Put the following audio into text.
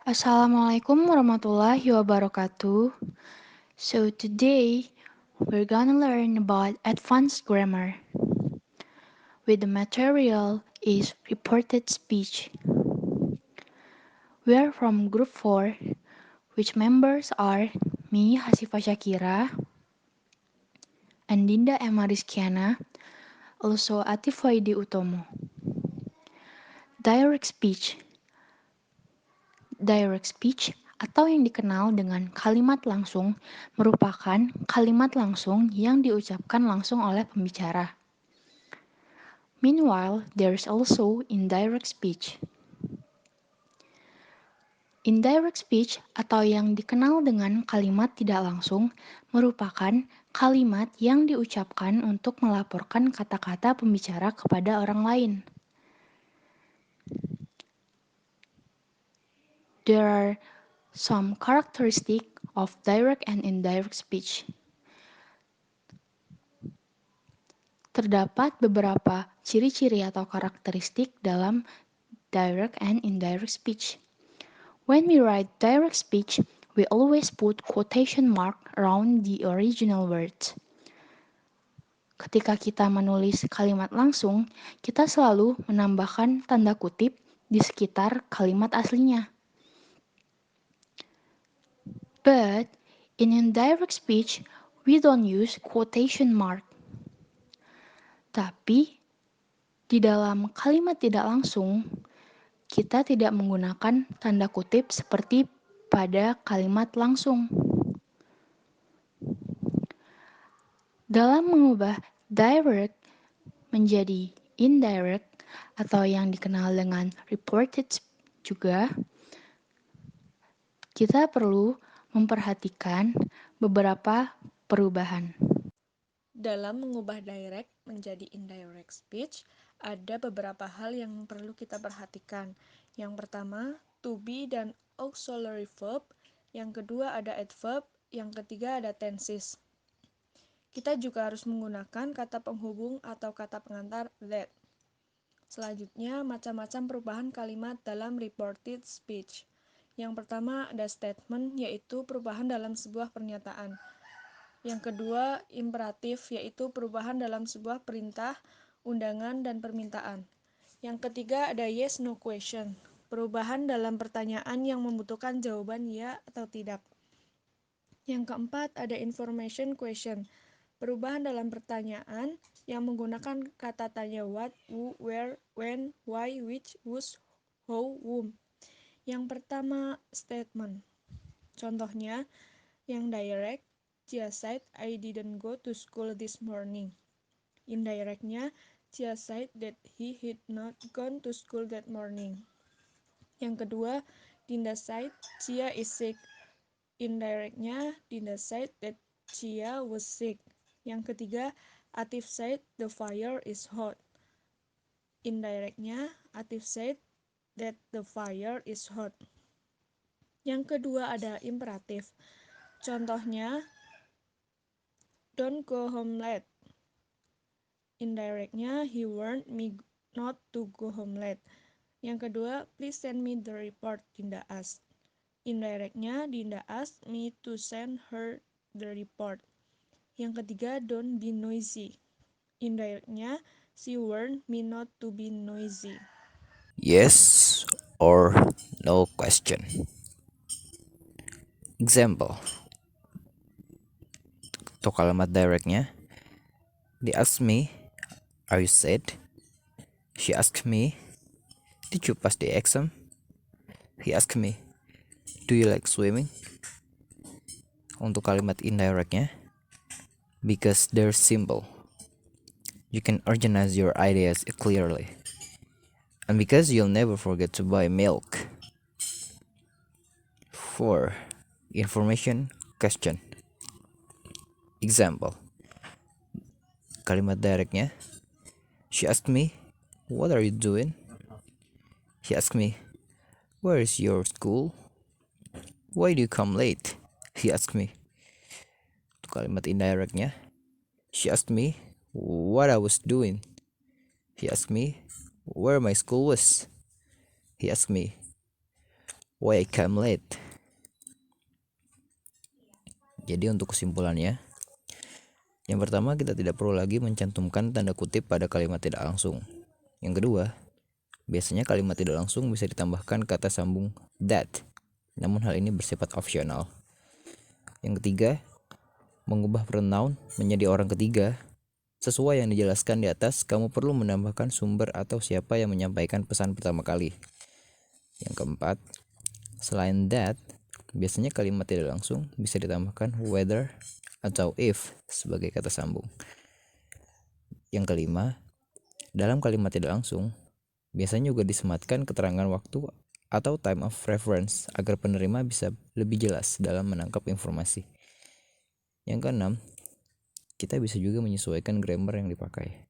Assalamualaikum warahmatullahi wabarakatuh. So today we're gonna learn about advanced grammar. With the material is reported speech. We are from group 4, which members are me Hasifa Shakira, Andinda Emma Rizkiana, also Atif Waidi Utomo. Direct speech. Direct speech atau yang dikenal dengan kalimat langsung merupakan kalimat langsung yang diucapkan langsung oleh pembicara. Meanwhile, there is also indirect speech. Indirect speech atau yang dikenal dengan kalimat tidak langsung merupakan kalimat yang diucapkan untuk melaporkan kata-kata pembicara kepada orang lain. There are some characteristic of direct and indirect speech. Terdapat beberapa ciri-ciri atau karakteristik dalam direct and indirect speech. When we write direct speech, we always put quotation mark around the original words. Ketika kita menulis kalimat langsung, kita selalu menambahkan tanda kutip di sekitar kalimat aslinya. But in indirect speech, we don't use quotation mark. Tapi di dalam kalimat tidak langsung, kita tidak menggunakan tanda kutip seperti pada kalimat langsung. Dalam mengubah direct menjadi indirect atau yang dikenal dengan reported juga, kita perlu memperhatikan beberapa perubahan. Dalam mengubah direct menjadi indirect speech, ada beberapa hal yang perlu kita perhatikan. Yang pertama, to be dan auxiliary verb. Yang kedua ada adverb. Yang ketiga ada tenses. Kita juga harus menggunakan kata penghubung atau kata pengantar that. Selanjutnya, macam-macam perubahan kalimat dalam reported speech. Yang pertama ada statement, yaitu perubahan dalam sebuah pernyataan. Yang kedua, imperatif, yaitu perubahan dalam sebuah perintah, undangan, dan permintaan. Yang ketiga, ada yes, no question, perubahan dalam pertanyaan yang membutuhkan jawaban ya atau tidak. Yang keempat, ada information question, perubahan dalam pertanyaan yang menggunakan kata tanya what, who, where, when, why, which, whose, how, whom. Yang pertama, statement. Contohnya, yang direct, Chia said, I didn't go to school this morning. Indirectnya, Chia said that he had not gone to school that morning. Yang kedua, Dinda said, Chia is sick. Indirectnya, Dinda said that Chia was sick. Yang ketiga, Atif said the fire is hot. Indirectnya, Atif said that the fire is hot. Yang kedua ada imperatif. Contohnya, don't go home late. Indirectnya, he warned me not to go home late. Yang kedua, please send me the report, Dinda asked. Indirectnya, Dinda asked me to send her the report. Yang ketiga, don't be noisy. Indirectnya, she warned me not to be noisy. Yes or no question. Example. Untuk kalimat directnya, they asked me, are you sad? She asked me, did you pass the exam? He asked me, do you like swimming? Untuk kalimat indirectnya, because they're simple, you can organize your ideas clearly. And because you'll never forget to buy milk. 4. Information question. Example. Kalimat directnya, she asked me, what are you doing? He asked me, where is your school? Why do you come late? He asked me. Untuk kalimat indirectnya, she asked me what I was doing. He asked me where my school was. He asked me Why I came late. Jadi untuk kesimpulannya, yang pertama kita tidak perlu lagi mencantumkan tanda kutip pada kalimat tidak langsung. Yang kedua, biasanya kalimat tidak langsung bisa ditambahkan kata sambung that, namun hal ini bersifat opsional. Yang ketiga, mengubah pronoun menjadi orang ketiga. Sesuai yang dijelaskan di atas, kamu perlu menambahkan sumber atau siapa yang menyampaikan pesan pertama kali. Yang keempat, selain that, biasanya kalimat tidak langsung bisa ditambahkan whether atau if sebagai kata sambung. Yang kelima, dalam kalimat tidak langsung, biasanya juga disematkan keterangan waktu atau time of reference agar penerima bisa lebih jelas dalam menangkap informasi. Yang keenam, kita bisa juga menyesuaikan grammar yang dipakai.